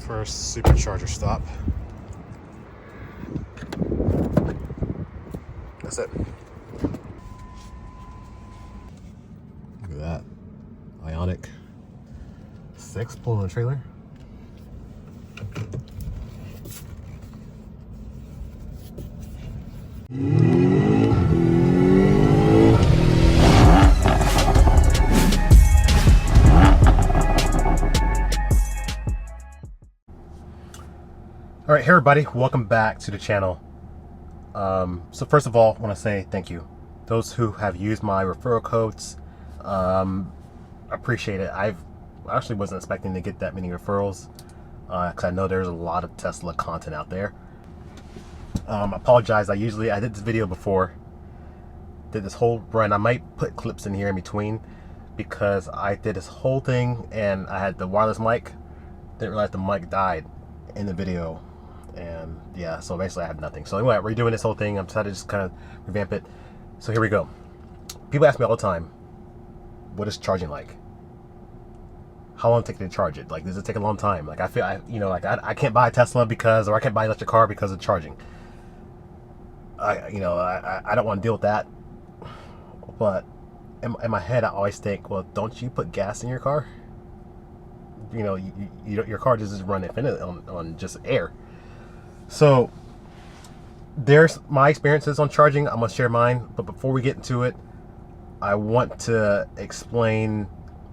First supercharger stop. That's it. Look at that. Ionic 6 pulling a trailer. All right, hey everybody, welcome back to the channel. So first of all, I want to say thank you. Those who have used my referral codes, appreciate it. I actually wasn't expecting to get that many referrals because I know there's a lot of Tesla content out there. Apologize, I did this video before, did this whole run. I might put clips in here in between because I did this whole thing and I had the wireless mic, didn't realize the mic died in the video. And yeah, so basically I had nothing. So anyway, we're redoing this whole thing. I'm decided to just kind of revamp it. So here we go. People ask me all the time, what is charging like? How long does it take to charge it? Like, does it take a long time? Like, I feel, I can't buy a Tesla because, or I can't buy an electric car because of charging. I don't want to deal with that. But in my head, I always think, well, don't you put gas in your car? Your car just run infinite on just air. So there's my experiences on charging. I'm gonna share mine, but before we get into it, I want to explain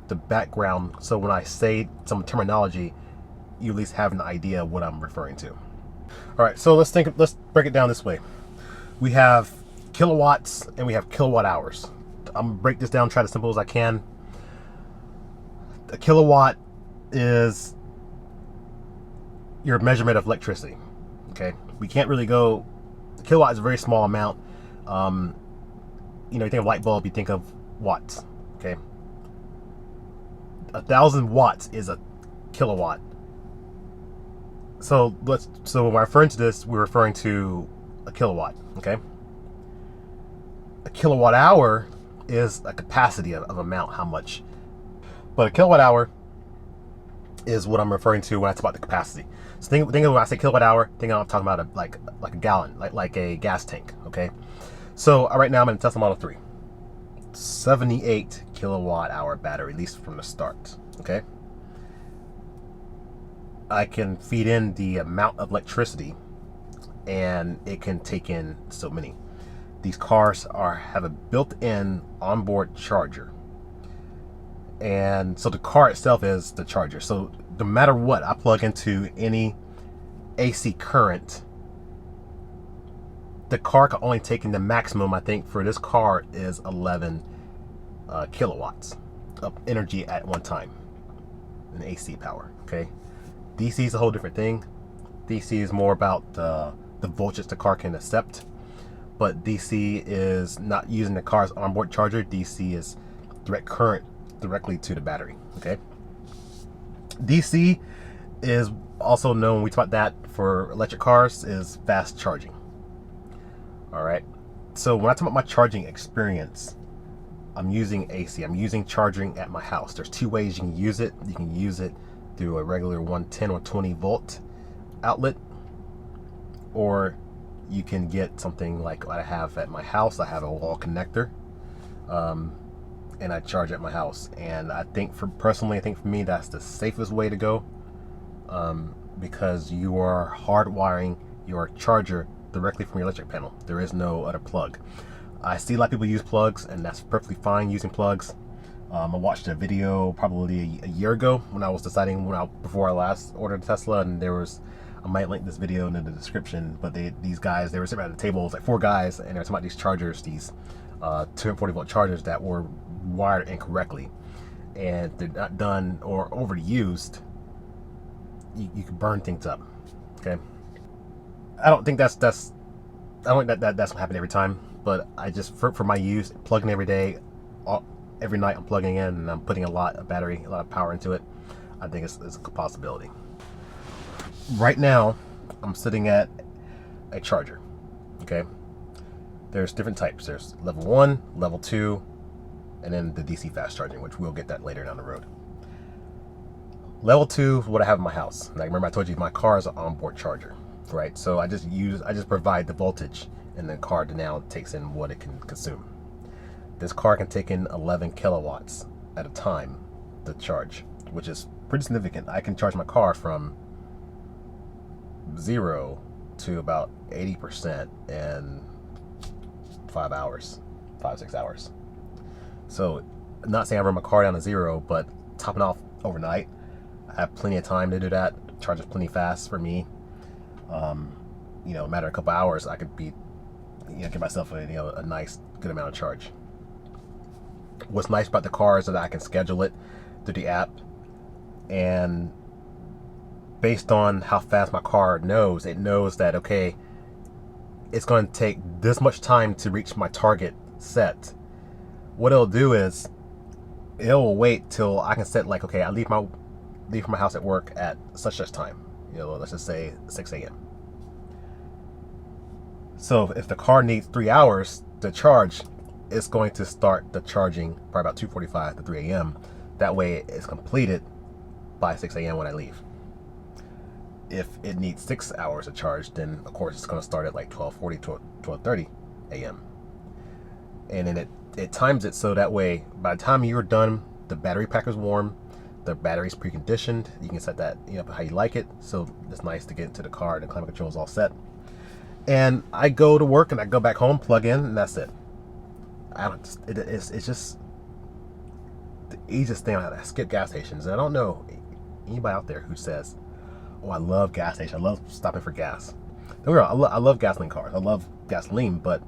the background, so when I say some terminology, you at least have an idea of what I'm referring to. All right, so let's break it down this way. We have kilowatts and we have kilowatt hours. I'm gonna break this down, try as simple as I can. A kilowatt is your measurement of electricity. Okay, we can't really go. Kilowatt is a very small amount. You think of light bulb, you think of watts. Okay, 1,000 watts is a kilowatt. So when we're referring to this, we're referring to a kilowatt. Okay, a kilowatt hour is a capacity of amount, how much. But a kilowatt hour is what I'm referring to when I talk about the capacity. So think of when I say kilowatt hour, I'm talking about like a gallon, like a gas tank. Okay, so right now I'm in a Tesla Model 3, 78 kilowatt hour battery, at least from the start. Okay, I can feed in the amount of electricity, and it can take in so many. These cars have a built-in onboard charger. And so the car itself is the charger. So no matter what I plug into any AC current, the car can only take in the maximum, I think, for this car is 11 kilowatts of energy at one time in AC power. Okay, DC is a whole different thing. DC is more about the voltage the car can accept, but DC is not using the car's onboard charger. DC is direct current directly to the battery. Okay, DC is also known, we talk about that for electric cars, is fast charging. All right, so when I talk about my charging experience, I'm using AC. I'm using charging at my house. There's two ways you can use it. You can use it through a regular 110 or 20 volt outlet, or you can get something like what I have at my house. I have a wall connector, and I charge at my house. And I think for me, that's the safest way to go, because you are hardwiring your charger directly from your electric panel. There is no other plug. I see a lot of people use plugs, and that's perfectly fine using plugs. I watched a video probably a year ago when I was deciding before I last ordered a Tesla, and I might link this video in the description, but these guys, they were sitting at the table, it was like 4 guys, and they were talking about these chargers, these 240 volt chargers that were wired incorrectly, and they're not done or overused. You can burn things up. Okay, I don't think that's gonna happen every time, but I just for my use, plugging every day, every night I'm plugging in and I'm putting a lot of power into it. I think it's a possibility. Right now I'm sitting at a charger. Okay, there's different types. There's level 1, level 2, and then the DC fast charging, which we'll get that later down the road. Level 2 is what I have in my house. Like, remember I told you my car is an onboard charger, right? So I just provide the voltage, and the car now takes in what it can consume. This car can take in 11 kilowatts at a time to charge, which is pretty significant. I can charge my car from 0 to about 80% in 5 hours, 5-6 hours. So, I'm not saying I run my car down to 0, but topping off overnight, I have plenty of time to do that. Charges plenty fast for me. You know, a matter of a couple hours, I could be, you know, give myself a nice, good amount of charge. What's nice about the car is that I can schedule it through the app, and based on how fast my car knows, it knows that, okay, it's going to take this much time to reach my target set. What it'll do is it'll wait till I can set, like, okay, I leave from my house at work at such time. You know, let's just say 6 a.m. So if the car needs 3 hours to charge, it's going to start the charging probably about 2:45 to 3 a.m. That way it's completed by 6 a.m. when I leave. If it needs 6 hours to charge, then of course it's going to start at like 12:40 to 12:30 a.m. And then it times it so that way by the time you're done, the battery pack is warm, the battery's preconditioned. You can set that up how you like it. So it's nice to get into the car. The climate control is all set. And I go to work and I go back home, plug in, and that's it. It's just the easiest thing. I skip gas stations. And I don't know anybody out there who says, oh, I love gas stations. I love stopping for gas. Don't get me wrong, I love gasoline cars. I love gasoline, but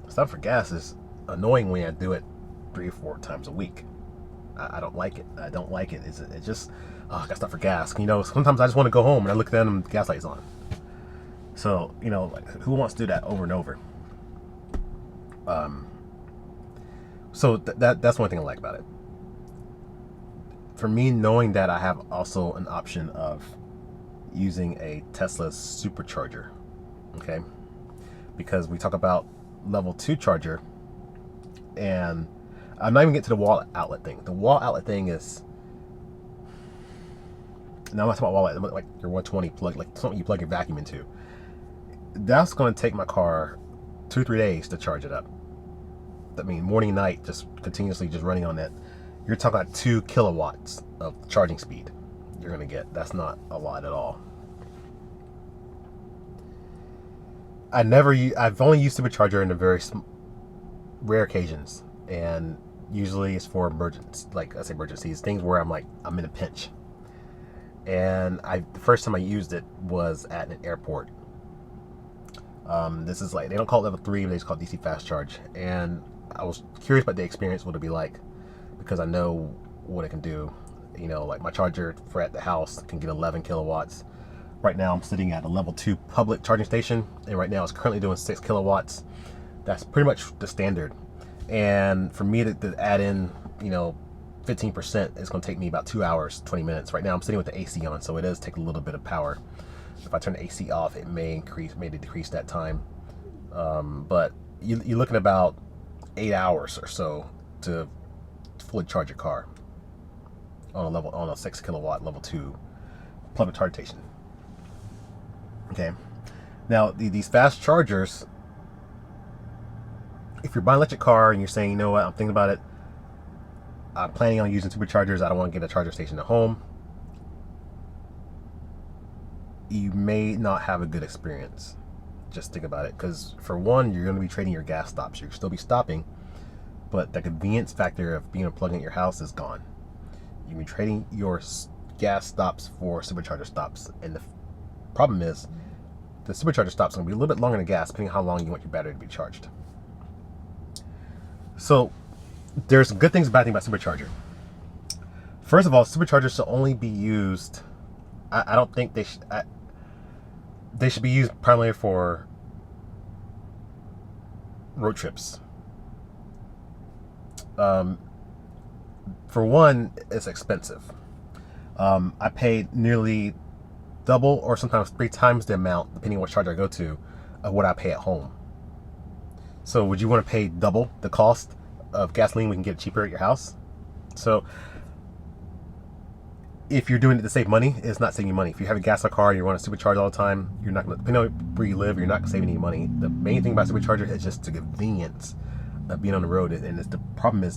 stopping for gas is annoying when I do it 3 or 4 times a week. I don't like it. I don't like it. It's just, I gotta stop for gas. You know, sometimes I just want to go home and I look at them and the gas light's on. So, you know, like, who wants to do that over and over? So that's one thing I like about it. For me, knowing that I have also an option of using a Tesla supercharger, okay? Because we talk about level 2 charger, and I'm not even getting to the wall outlet thing. The wall outlet thing is, now I'm not talking about wall outlet, like your 120 plug, like something you plug your vacuum into. That's going to take my car 2-3 days to charge it up. I mean, morning and night, just continuously just running on that. You're talking about 2 kilowatts of charging speed you're going to get. That's not a lot at all. I've only used supercharger in a very rare occasions, and usually it's for emergencies, things where I'm in a pinch. And the first time I used it was at an airport. This is like, they don't call it level 3, but they just call it DC fast charge. And I was curious about the experience, what it'd be like, because I know what it can do. You know, like my charger for at the house can get 11 kilowatts. Right now I'm sitting at a level 2 public charging station, and right now it's currently doing 6 kilowatts. That's pretty much the standard. And for me to add in, you know, 15%, it's going to take me about 2 hours, 20 minutes. Right now I'm sitting with the AC on, so it does take a little bit of power. If I turn the AC off, it may decrease that time. But you're looking about 8 hours or so to fully charge your car on a 6 kilowatt level 2 public charge station. Okay. Now these fast chargers, if you're buying an electric car and you're saying, you know what, I'm thinking about it, I'm planning on using superchargers, I don't want to get a charger station at home, you may not have a good experience. Just think about it, because for one, you're going to be trading your gas stops. You'll still be stopping, but the convenience factor of being able to plug in at your house is gone. You'll be trading your gas stops for supercharger stops, and the problem is the supercharger stops are going to be a little bit longer than gas, depending on how long you want your battery to be charged. So there's good things and bad things about supercharger. First of all, superchargers should only be used, I don't think they should be used primarily for road trips. For one, it's expensive. I paid nearly double or sometimes 3 times the amount, depending on what charger I go to, of what I pay at home. So would you want to pay double the cost of gasoline when you can get it cheaper at your house? So if you're doing it to save money, it's not saving you money. If you have a gas car and you want to supercharge all the time, you're not going to, depending on where you live, you're not going to save any money. The main thing about supercharger is just the convenience of being on the road, and the problem is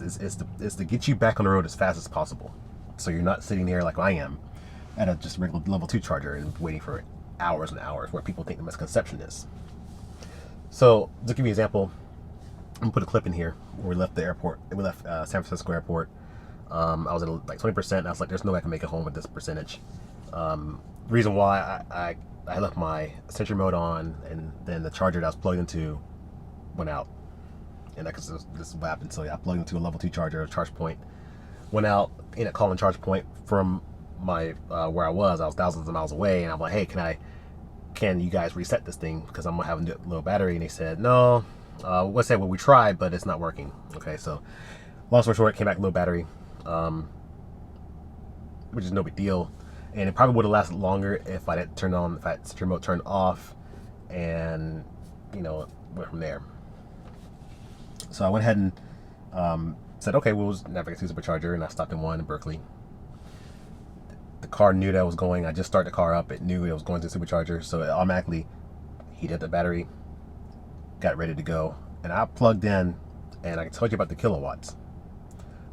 to get you back on the road as fast as possible. So you're not sitting there like I am at a just regular level 2 charger and waiting for hours and hours, where people think the misconception is. So to give you an example, I'm gonna put a clip in here where we left the airport. We left San Francisco airport. I was at like 20%. And I was like, there's no way I can make it home with this percentage. Reason why I left my sentry mode on, and then the charger that I was plugged into went out. And that, because this is what happened. So yeah, I plugged into a level 2 charger, a charge point, went out, ended up calling charge point from my where I was thousands of miles away, and I'm like, hey, can you guys reset this thing, because I'm gonna have a low battery? And they said no. Let's say, well, we tried, but it's not working. Okay, so long story short, it came back low battery, which is no big deal, and it probably would have lasted longer if I didn't turn on, if I had sentry mode turned off, and went from there. So I went ahead and said, okay, we'll just navigate to Supercharger, and I stopped in one in Berkeley. The car knew that I was going. I just started the car up. It knew it was going to Supercharger, so it automatically heated the battery, got ready to go, and I plugged in, and I told you about the kilowatts.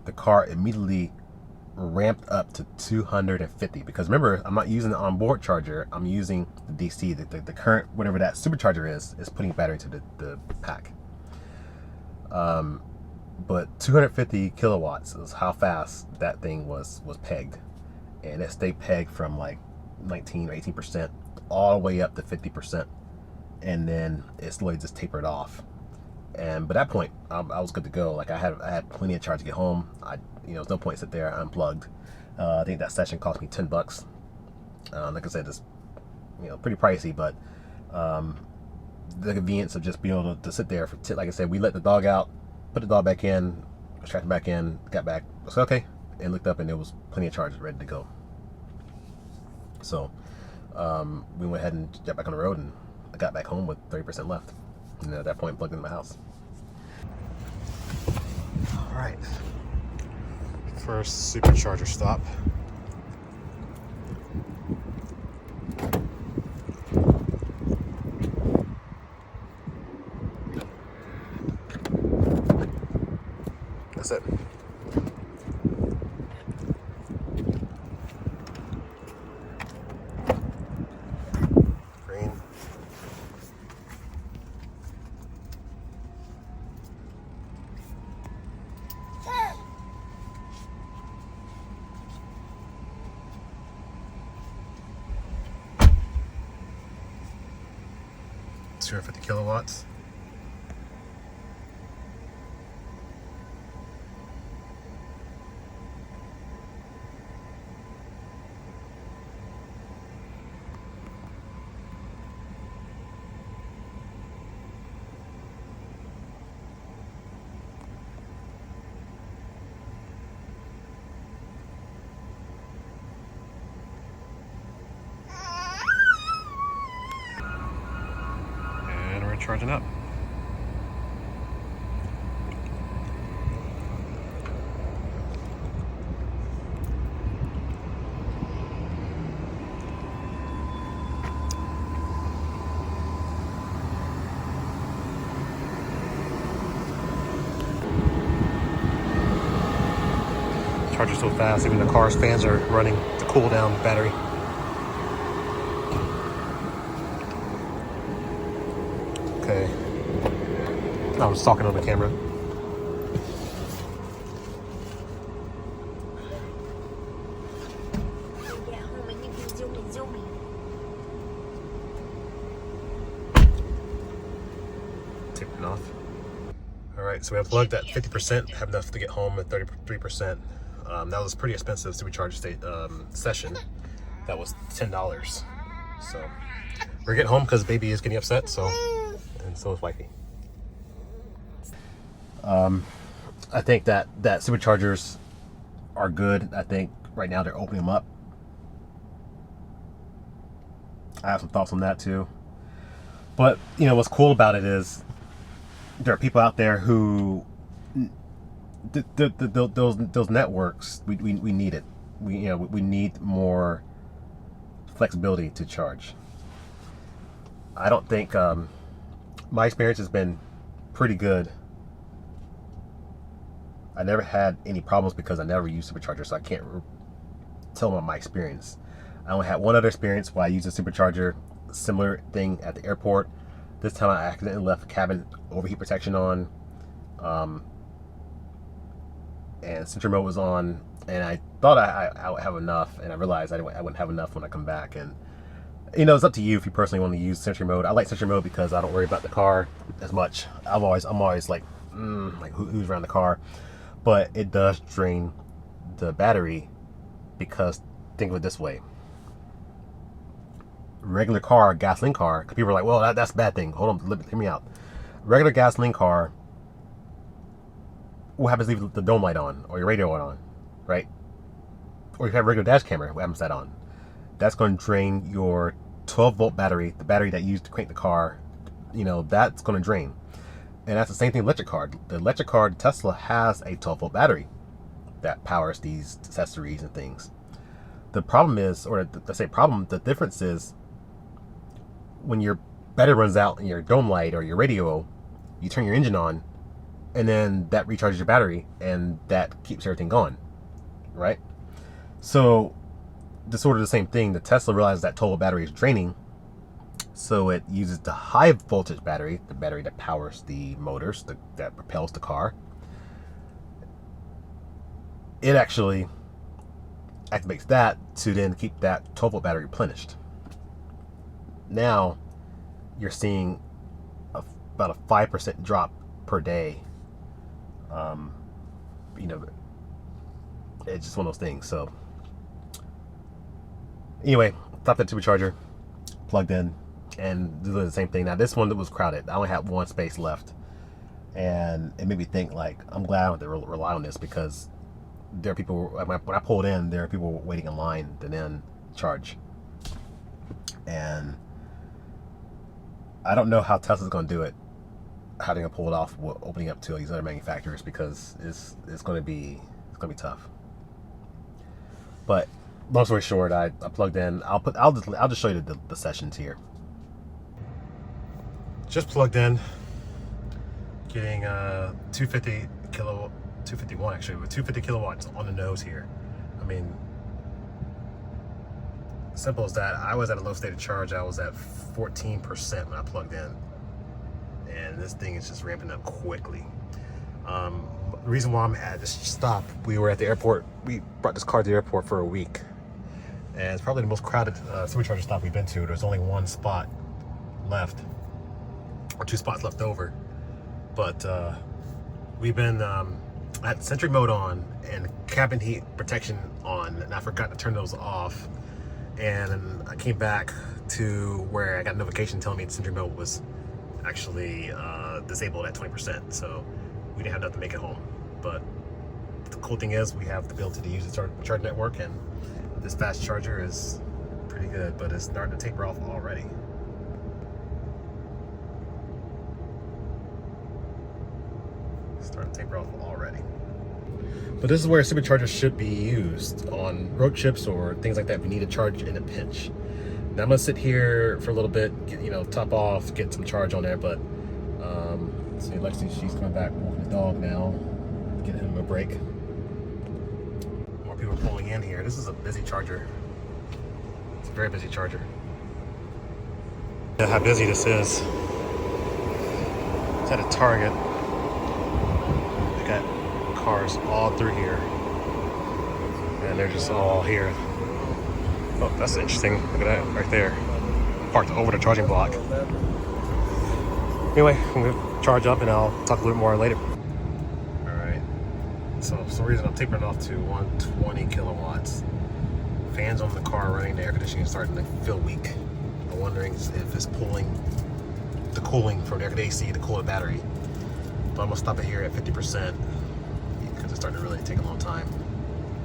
The car immediately ramped up to 250, because remember, I'm not using the onboard charger. I'm using the DC, the current, whatever that supercharger is putting battery to the pack. But 250 kilowatts is how fast that thing was pegged, and it stayed pegged from like 19 or 18% all the way up to 50%, and then it slowly just tapered off. And by that point, I was good to go. Like I had plenty of charge to get home. There's no point to sit there unplugged. I think that session cost me $10. Like I said, it's pretty pricey, but the convenience of just being able to sit there for like I said, we let the dog out, put the dog back in, strapped him back in, got back, I said okay, and looked up, and there was plenty of charges ready to go. So we went ahead and got back on the road, and I got back home with 30% left, and at that point plugged into my house. All right, first supercharger stop. That's it. Green. It's 50 kilowatts. Charging up. Charges so fast, even the car's fans are running to cool down the battery. Okay. I was talking on the camera. Take it off. Alright, so we unplugged at 50%, have enough to get home at 33%. That was pretty expensive supercharge session. That was $10. So we're getting home because baby is getting upset, and so is wifey. I think that superchargers are good. I think right now they're opening them up. I have some thoughts on that too. But what's cool about it is there are people out there who those networks, we need it. we need more flexibility to charge. I don't think my experience has been pretty good. I never had any problems because I never used supercharger, so I can't tell them my experience. I only had one other experience where I used a supercharger, similar thing at the airport. This time I accidentally left the cabin overheat protection on, and Sentry mode was on, and I thought I would have enough, and I realized I wouldn't have enough when I come back. And it's up to you if you personally want to use Sentry mode. I like Sentry mode because I don't worry about the car as much. I'm always like, who's around the car? But it does drain the battery, because think of it this way: regular car, gasoline car, because people are like, well, that's a bad thing. Hold on, hear me out. Regular gasoline car, what happens if you leave the dome light on or your radio on, right? Or you have a regular dash camera, what happens to that on? That's going to drain your 12-volt battery, the battery that you use to crank the car. That's going to drain. And that's the same thing with electric car. The electric car, the Tesla, has a 12-volt battery that powers these accessories and things. The problem is, the difference is, when your battery runs out in your dome light or your radio, you turn your engine on, and then that recharges your battery, and that keeps everything going, right? So, it's sort of the same thing. The Tesla realizes that 12-volt battery is draining, so it uses the high voltage battery, the battery that powers the motors, that propels the car. It actually activates that to then keep that 12-volt battery replenished. Now you're seeing about a 5% drop per day. It's just one of those things. So anyway, stopped at supercharger, plugged in, and did the same thing. Now this one that was crowded, I only had one space left, and it made me think, like, I'm glad I don't have to rely on this, because there are people, when I pulled in, there are people waiting in line to then charge. And I don't know how Tesla's going to do it, how they're going to pull it off, opening up to these other manufacturers, because it's going to be tough. But long story short, I plugged in. I'll just show you the sessions here. Just plugged in, getting 251 actually, with 250 kilowatts on the nose here. I mean, simple as that. I was at a low state of charge. I was at 14% when I plugged in, and this thing is just ramping up quickly. The reason why I'm at this stop, we were at the airport. We brought this car to the airport for a week, and it's probably the most crowded supercharger stop we've been to. There's only one spot left, or two spots left over, but we've been I had Sentry mode on and cabin heat protection on, and I forgot to turn those off. And I came back to where I got a notification telling me the Sentry mode was actually disabled at 20%. So we didn't have enough to make it home. But the cool thing is, we have the ability to use the charge network, and this fast charger is pretty good, but it's starting to taper off already. Starting to taper off already. But this is where superchargers should be used, on road trips or things like that if you need to charge in a pinch. Now I'm gonna sit here for a little bit, get, top off, get some charge on there. But see, Lexi, she's coming back walking the dog now, getting him a break. More people pulling in here. This is a busy charger. It's a very busy charger. How busy this is. It's at a Target. They got cars all through here, and they're just all here. Oh, that's interesting. Look at that right there, parked over the charging block. Anyway, I'm gonna charge up and I'll talk a little more later. All right, so for some reason I'm tapering off to 120 kilowatts. Fans on the car running, the air conditioning is starting to feel weak. I'm wondering if it's pulling the cooling from the AC to cool the battery. But I'm gonna stop it here at 50%. It's starting to really take a long time,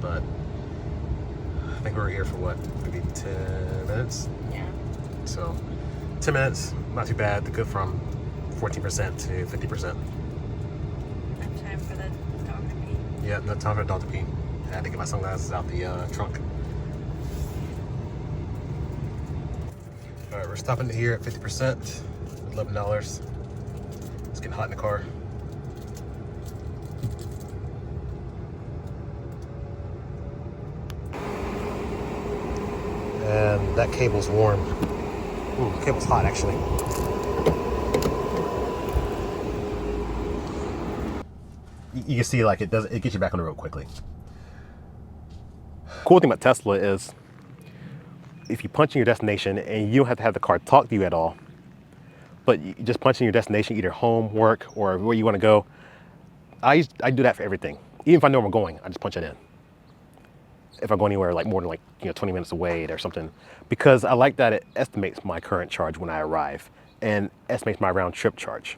but I think we're here for what, maybe 10 minutes? Yeah. So 10 minutes, not too bad to go from 14% to 50%. No time for the dog to pee. Yeah, no time for the dog to pee. I had to get my sunglasses out the trunk. All right, we're stopping here at 50%, $11. It's getting hot in the car. And that cable's warm. Ooh, the cable's hot actually. You can see like it gets you back on the road quickly. Cool thing about Tesla is if you punch in your destination and you don't have to have the car talk to you at all, but you just punch in your destination, either home, work, or where you want to go. I do that for everything. Even if I know where I'm going, I just punch it in. If I go anywhere like more than 20 minutes away or something, because I like that it estimates my current charge when I arrive and estimates my round trip charge.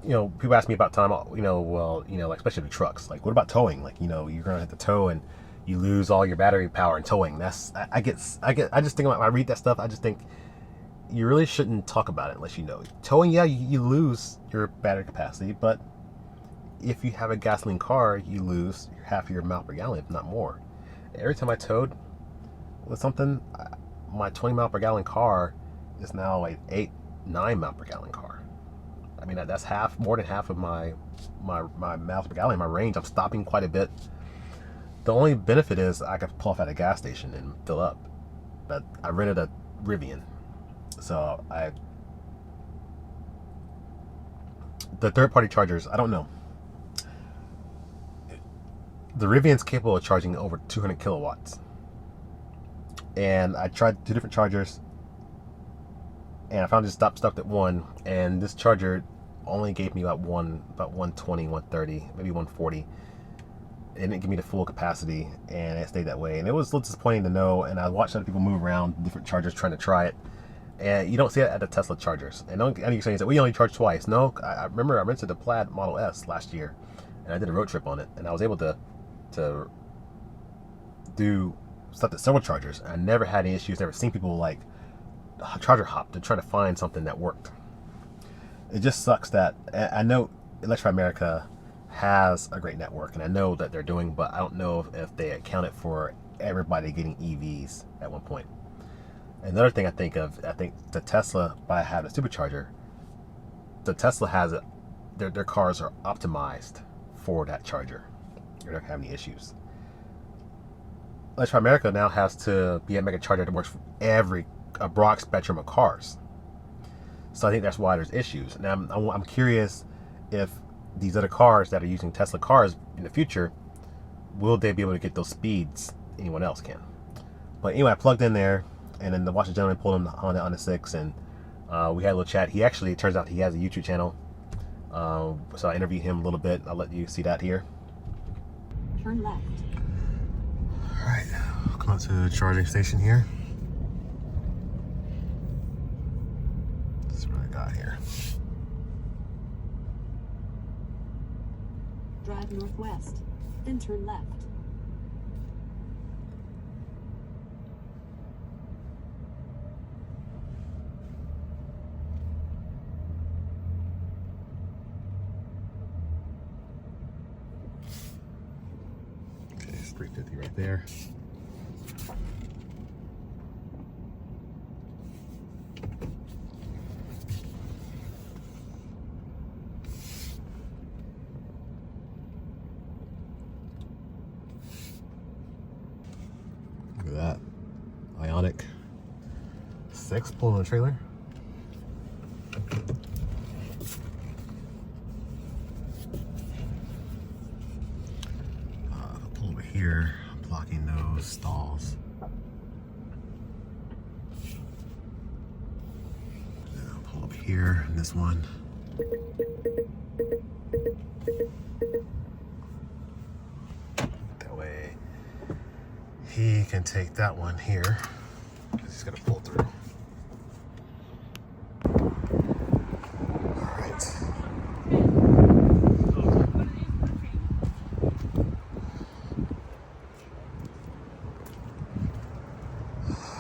People ask me about time, like especially the trucks, like what about towing? Like, you're gonna have to tow and you lose all your battery power in towing. I just think when I read that stuff, I just think you really shouldn't talk about it unless you know. Towing, yeah, you lose your battery capacity, but if you have a gasoline car, you lose half of your mile per gallon, if not more. Every time I towed with something, my 20 mile per gallon car is now like 8-9 mile per gallon car. I mean, that's more than half of my miles per gallon, my range. I'm stopping quite a bit. The only benefit is I can pull off at a gas station and fill up. But I rented a Rivian, so the third-party chargers, I don't know. The Rivian's capable of charging over 200 kilowatts. And I tried 2 different chargers, and I found it stopped at one, and this charger only gave me about 120, 130, maybe 140. It didn't give me the full capacity, and it stayed that way. And it was a little disappointing to know, and I watched other people move around different chargers trying to try it. And you don't see it at the Tesla chargers. And you're saying that we only charge twice. No, I remember I rented the Plaid Model S last year, and I did a road trip on it, and I was able to do stuff at several chargers. I never had any issues. Never seen people like charger hop to try to find something that worked. It just sucks that I know Electrify America has a great network, and I know that they're doing, but I don't know if they accounted for everybody getting EVs at one point. Another thing I think the Tesla, by having a supercharger, the Tesla has it. Their cars are optimized for that charger. You're not gonna have any issues. Electrify America now has to be a mega charger that works for a broad spectrum of cars. So I think that's why there's issues. Now I'm curious if these other cars that are using Tesla cars in the future, will they be able to get those speeds anyone else can? But anyway, I plugged in there, and then the watch the gentleman pulled him on the 6, and we had a little chat. It turns out he has a YouTube channel. So I interviewed him a little bit. I'll let you see that here. Turn left. All right, come to the charging station here. That's what I got here. Drive northwest, then turn left. Okay, it's 350 right there. Look at that. Ionic 6 pulling the trailer. Pull over here, blocking those stalls. I'll pull up here in this one. That way he can take that one here, because he's going to pull through. All right.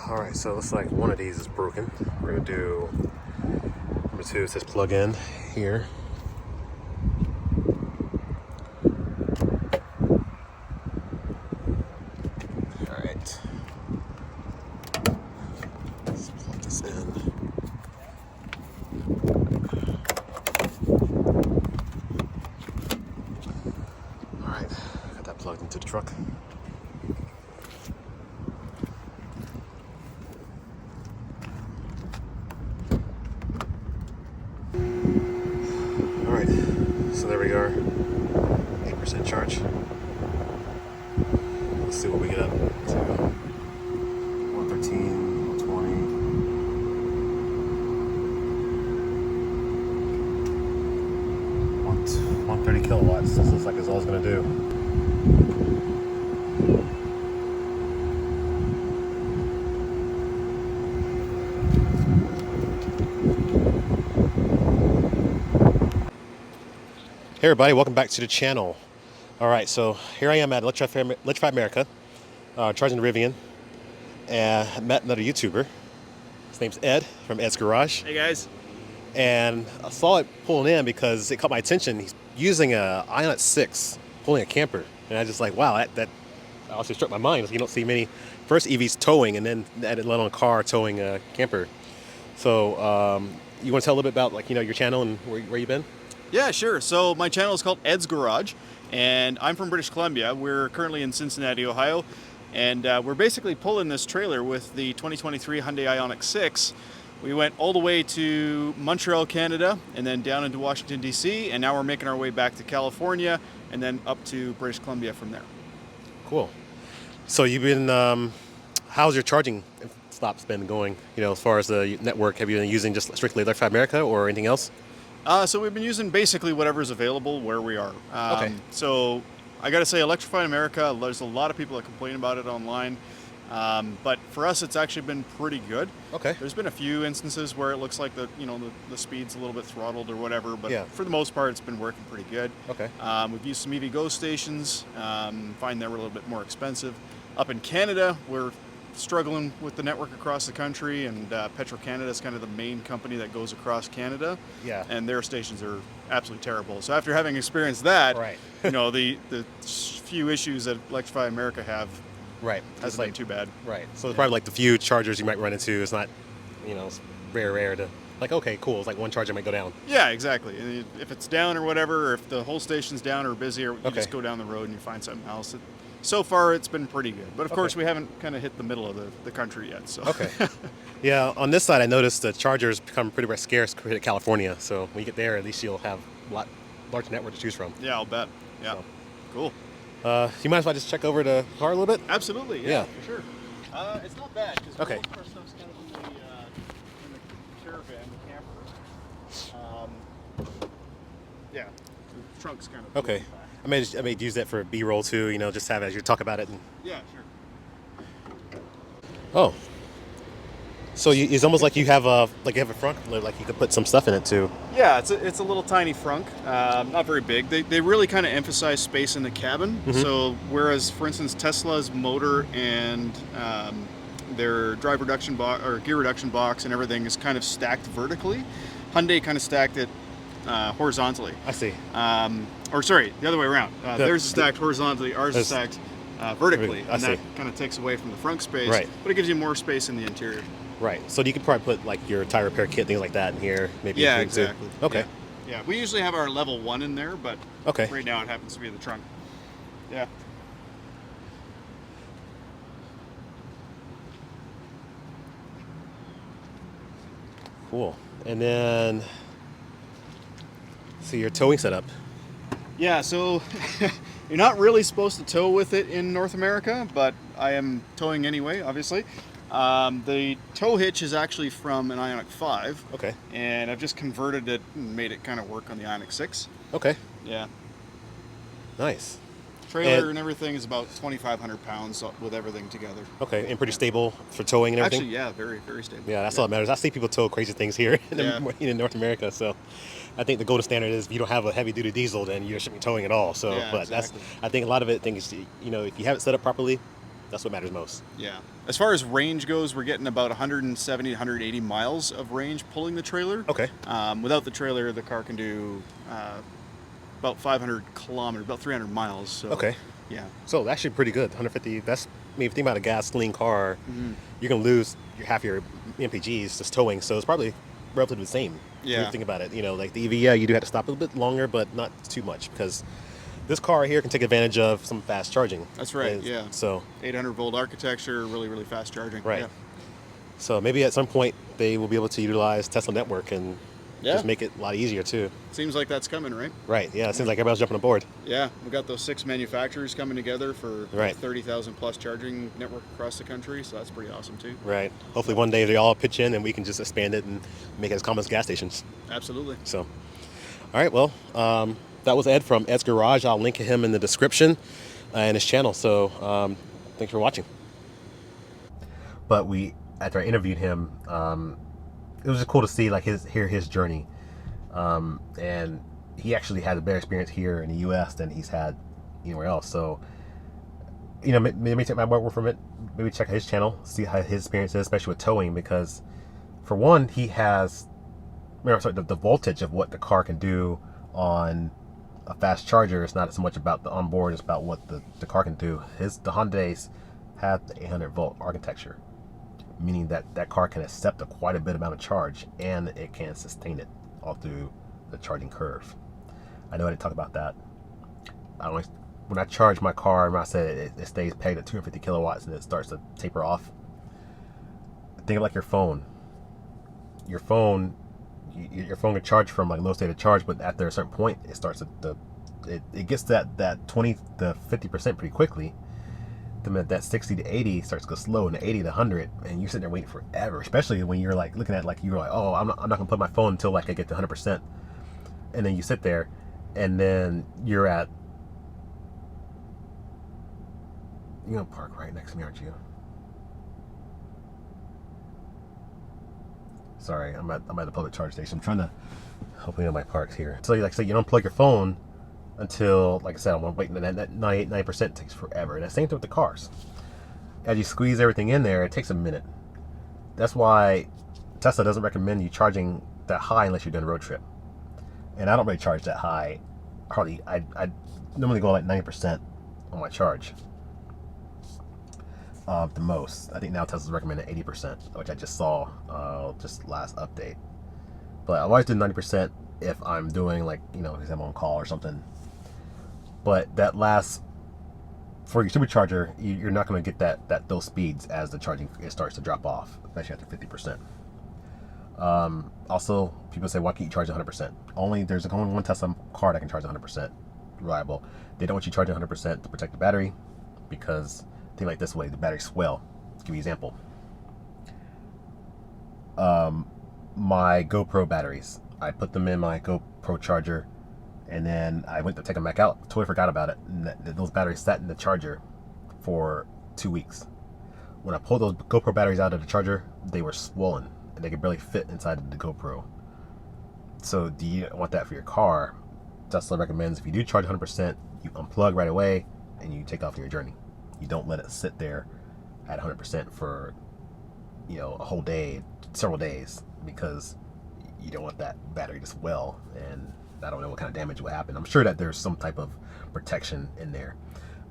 All right, so it looks like one of these is broken. We're going to do number 2. It says plug in here. truck. Alright, so there we are. 8% charge. Let's see what we get up to. 113, 120. 130 kilowatts. This looks like it's all it's going to do. Hey everybody, welcome back to the channel. Alright, so here I am at Electrify America, charging the Rivian, and I met another YouTuber. His name's Ed from Ed's Garage. Hey guys. And I saw it pulling in because it caught my attention. He's using a Ioniq 6, pulling a camper. And I just like, wow, that also struck my mind. You don't see many first EVs towing and then let alone a car towing a camper. So you want to tell a little bit about your channel and where you've been? Yeah, sure. So my channel is called Ed's Garage, and I'm from British Columbia. We're currently in Cincinnati, Ohio, and we're basically pulling this trailer with the 2023 Hyundai Ioniq 6. We went all the way to Montreal, Canada, and then down into Washington, D.C., and now we're making our way back to California, and then up to British Columbia from there. Cool. So you've been, how's your charging stops been going? As far as the network, have you been using just strictly Electrify America or anything else? So we've been using basically whatever's available where we are. Okay. So I got to say, Electrify America, there's a lot of people that complain about it online. But for us, it's actually been pretty good. Okay. There's been a few instances where it looks like the speed's a little bit throttled or whatever, but yeah, for the most part, it's been working pretty good. Okay. We've used some EVgo stations. Find that we're a little bit more expensive. Up in Canada, we're struggling with the network across the country, and Petro-Canada is kind of the main company that goes across Canada. Yeah. And their stations are absolutely terrible. So after having experienced that, right. the few issues that Electrify America have, right, hasn't been too bad. Right. So it's probably like the few chargers you might run into. It's not, it's rare to like, okay, cool. It's like one charger might go down. Yeah, exactly. And if it's down or whatever, or if the whole station's down or busy, or you okay, just go down the road and you find something else. So far, it's been pretty good. But of course, we haven't kind of hit the middle of the country yet. So. Okay. Yeah, on this side, I noticed the chargers become pretty scarce compared to California. So when you get there, at least you'll have a large network to choose from. Yeah, I'll bet. Yeah. So. Cool. You mind if I just check over the car a little bit? Absolutely. Yeah. For sure. It's not bad because okay, most of our stuff's kind of in the caravan, the camper. Yeah. The trunk's kind of. Okay. I may use that for B-roll too. Just have it as you talk about it. And... yeah, sure. Oh. So it's almost like you have a frunk, like you could put some stuff in it too. Yeah, it's a little tiny frunk, not very big. They really kind of emphasize space in the cabin. Mm-hmm. So whereas, for instance, Tesla's motor and their drive reduction box or gear reduction box and everything is kind of stacked vertically, Hyundai kind of stacked it horizontally. I see. Or sorry, the other way around. Theirs is stacked horizontally, ours is stacked vertically, and that kind of takes away from the front space. Right. But it gives you more space in the interior. Right. So you could probably put like your tire repair kit, things like that in here. Maybe. Yeah, exactly. Too. Okay. Yeah, we usually have our level 1 in there, but okay, right now it happens to be in the trunk. Yeah. Cool. And then, so your towing setup. Yeah, so you're not really supposed to tow with it in North America, but I am towing anyway, obviously. The tow hitch is actually from an Ioniq 5. Okay. And I've just converted it and made it kind of work on the Ioniq 6. Okay. Yeah. Nice. Trailer and everything is about 2,500 pounds with everything together. Okay, and pretty stable for towing and everything? Actually, yeah, very, very stable. Yeah, that's all that matters. I see people tow crazy things here in North America, so I think the golden standard is if you don't have a heavy-duty diesel, then you shouldn't be towing at all. So, yeah, but exactly. I think a lot of it, if you have it set up properly, that's what matters most. Yeah. As far as range goes, we're getting about 170, 180 miles of range pulling the trailer. Okay. Without the trailer, the car can do about 500 kilometers, about 300 miles. So, okay. Yeah. So actually pretty good. 150. That's, if you think about a gasoline car, you're gonna lose half your MPGs just towing. So it's probably relatively the same. Yeah. If you think about it, like the EV, yeah, you do have to stop a little bit longer, but not too much because this car here can take advantage of some fast charging. That's right. Yeah. So 800 volt architecture, really fast charging. right. Yeah. So maybe at some point they will be able to utilize Tesla network and Yeah. just make it a lot easier too. Seems like that's coming, right? Right. Yeah. It seems like everybody's jumping aboard. Yeah, we got those 6 manufacturers coming together for Right. 30,000 plus charging network across the country, so that's pretty awesome too. Right. Hopefully one day they all pitch in and we can just expand it and make it as common as gas stations. Absolutely. So, all right. Well, that was Ed from Ed's Garage. I'll link him in the description and his channel. So thanks for watching. But after I interviewed him, it was just cool to see hear his journey. And he actually had a better experience here in the U.S. than he's had anywhere else. So, maybe take my word from it. Maybe check out his channel, see how his experience is, especially with towing, because for one, he has, the voltage of what the car can do on a fast charger is not so much about the onboard, it's about what the car can do. The Hyundais have the 800 volt architecture, meaning that car can accept quite a bit amount of charge and it can sustain it all through the charging curve. I know I didn't talk about that. When I charge my car, remember I said it stays pegged at 250 kilowatts and it starts to taper off. Think of like your phone. Your phone can charge from low state of charge, but after a certain point, it starts it gets that 20 to 50% pretty quickly. Then that 60 to 80 starts to go slow, and the 80 to 100, and you're sitting there waiting forever. Especially when you're looking at you're oh, I'm not gonna put my phone until I get to 100%, and then you sit there, and then you're gonna park right next to me, aren't you? Sorry, I'm at the public charge station. I'm trying to hopefully my park's here. So you you don't plug your phone until, like I said, I'm waiting. That 99% takes forever. And the same thing with the cars. As you squeeze everything in there, it takes a minute. That's why Tesla doesn't recommend you charging that high unless you're doing a road trip. And I don't really charge that high. Hardly. I normally go 90% on my charge. The most. I think now Tesla's recommending 80%, which I just saw just last update. But I always do 90% if I'm doing if I'm on call or something. But that last, for your supercharger, you're not going to get those speeds as the charging starts to drop off, especially after 50%. Also, people say, why can't you charge 100%? There's only one Tesla car that can charge 100% reliable. They don't want you charging 100% to protect the battery, because think like this way, the battery swell. Let's give you an example. My GoPro batteries, I put them in my GoPro charger, and then I went to take them back out. Totally forgot about it. And those batteries sat in the charger for 2 weeks. When I pulled those GoPro batteries out of the charger, they were swollen and they could barely fit inside of the GoPro. So do you want that for your car? Tesla recommends if you do charge 100%, you unplug right away and you take off on your journey. You don't let it sit there at 100% for a whole day, several days, because you don't want that battery to swell, and I don't know what kind of damage will happen. I'm sure that there's some type of protection in there.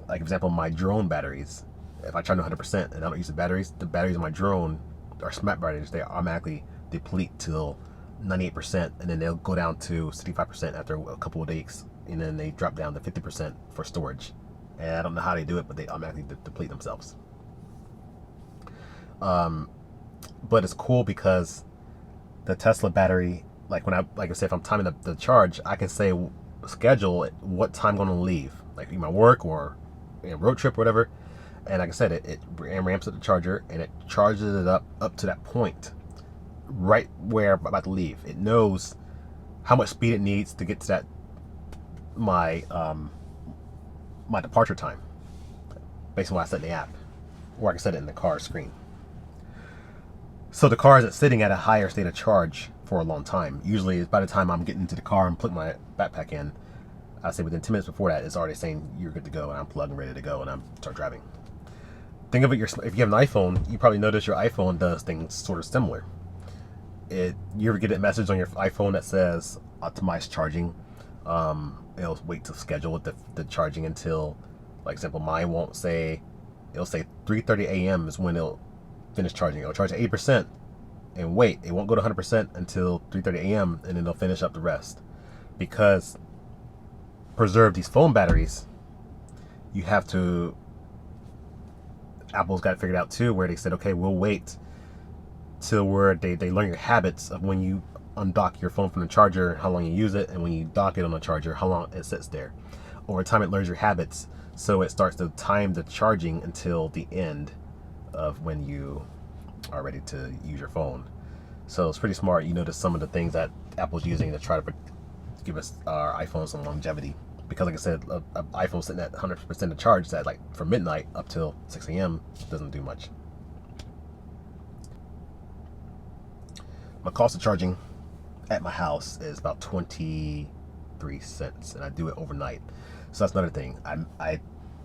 Like, for example, my drone batteries, if I charge 100% and I don't use the batteries in my drone are smart batteries. They automatically deplete till 98%, and then they'll go down to 65% after a couple of days, and then they drop down to 50% for storage. And I don't know how they do it, but they automatically deplete themselves. But it's cool because the Tesla battery, like I said, if I'm timing the charge, I can schedule what time I'm going to leave, like my work or a road trip or whatever. And like I said, it ramps up the charger and it charges it up to that point, right where I'm about to leave. It knows how much speed it needs to get to my departure time, based on what I set in the app, or I can set it in the car screen. So the car isn't sitting at a higher state of charge for a long time. Usually, by the time I'm getting into the car and putting my backpack in, I say within 10 minutes before that, it's already saying you're good to go, and I'm plugged and ready to go, and I'm start driving. Think of it, if you have an iPhone, you probably notice your iPhone does things sort of similar. You ever get a message on your iPhone that says optimized charging? It'll wait to schedule the charging until, like example, mine won't say, it'll say 3:30 a.m. is when it'll finish charging. It'll charge at 80% and wait. It won't go to 100% until 3:30 a.m. and then they'll finish up the rest, because preserve these phone batteries, you have to, Apple's got it figured out too, where they said, okay, we'll wait till where they learn your habits of when you undock your phone from the charger, how long you use it, and when you dock it on the charger, how long it sits there. Over time, it learns your habits, so it starts to time the charging until the end of when you are ready to use your phone. So it's pretty smart. You notice some of the things that Apple's using to try to give us our iPhones some longevity. Because like I said, an iPhone sitting at 100% of charge that like from midnight up till 6 a.m. doesn't do much. My cost of charging at my house is about 23 cents, and I do it overnight. So that's another thing. I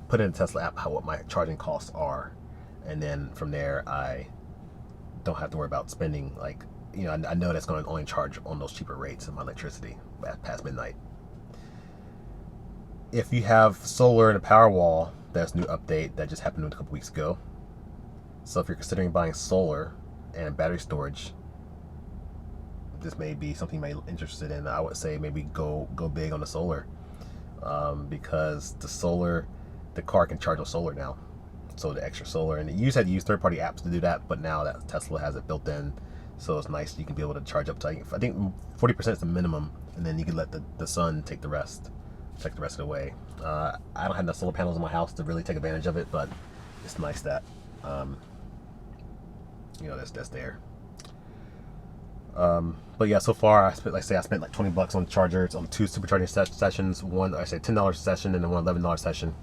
put in a Tesla app what my charging costs are, and then from there I don't have to worry about spending, like, you know, I know that's going to only charge on those cheaper rates of my electricity past midnight. If you have solar and a power wall, that's a new update that just happened a couple weeks ago. So if you're considering buying solar and battery storage, this may be something you may be interested in. I would say maybe go big on the solar, because the car can charge on solar now. So the extra solar, and you used to have to use third-party apps to do that, but now that Tesla has it built in, so it's nice. You can be able to charge up to, I think 40% is the minimum, and then you can let the sun take the rest of the way. I don't have enough solar panels in my house to really take advantage of it, but it's nice that you know, that's there. But yeah, so far I spent like 20 bucks on chargers on 2 supercharging sessions. One, I say $10 session, and then one $11 session.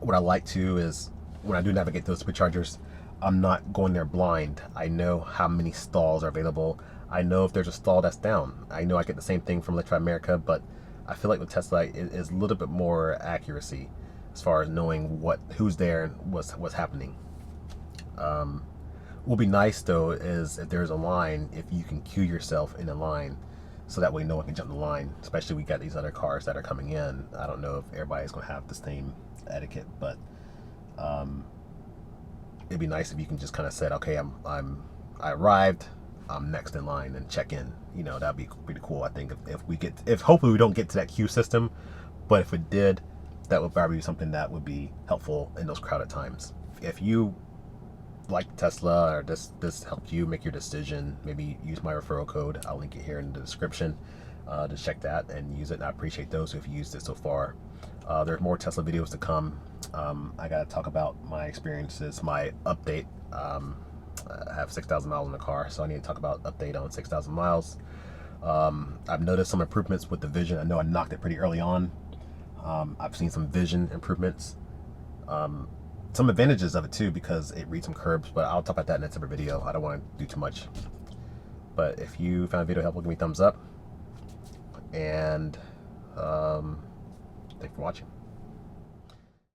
What I like to is when I do navigate those superchargers, I'm not going there blind. I know how many stalls are available. I know if there's a stall that's down. I know I get the same thing from Electrify America, but I feel like with Tesla it is a little bit more accuracy as far as knowing who's there and what's happening. What would be nice though is if there's a line, if you can queue yourself in a line, so that way no one can jump the line. Especially we got these other cars that are coming in. I don't know if everybody's going to have the same etiquette, but it'd be nice if you can just kind of say, okay, I arrived, I'm next in line, and check in. You know, that'd be pretty cool. I think if hopefully we don't get to that queue system, but if it did, that would probably be something that would be helpful in those crowded times. If you like Tesla, or this helped you make your decision, maybe use my referral code. I'll link it here in the description to check that and use it. And I appreciate those who've used it so far. There's more Tesla videos to come. I gotta talk about my experiences, my update. I have 6,000 miles in the car, so I need to talk about update on 6,000 miles. I've noticed some improvements with the vision. I know I knocked it pretty early on. I've seen some vision improvements. Some advantages of it too, because it reads some curbs, but I'll talk about that in a separate video. I don't want to do too much. But if you found the video helpful, give me a thumbs up. And thanks for watching.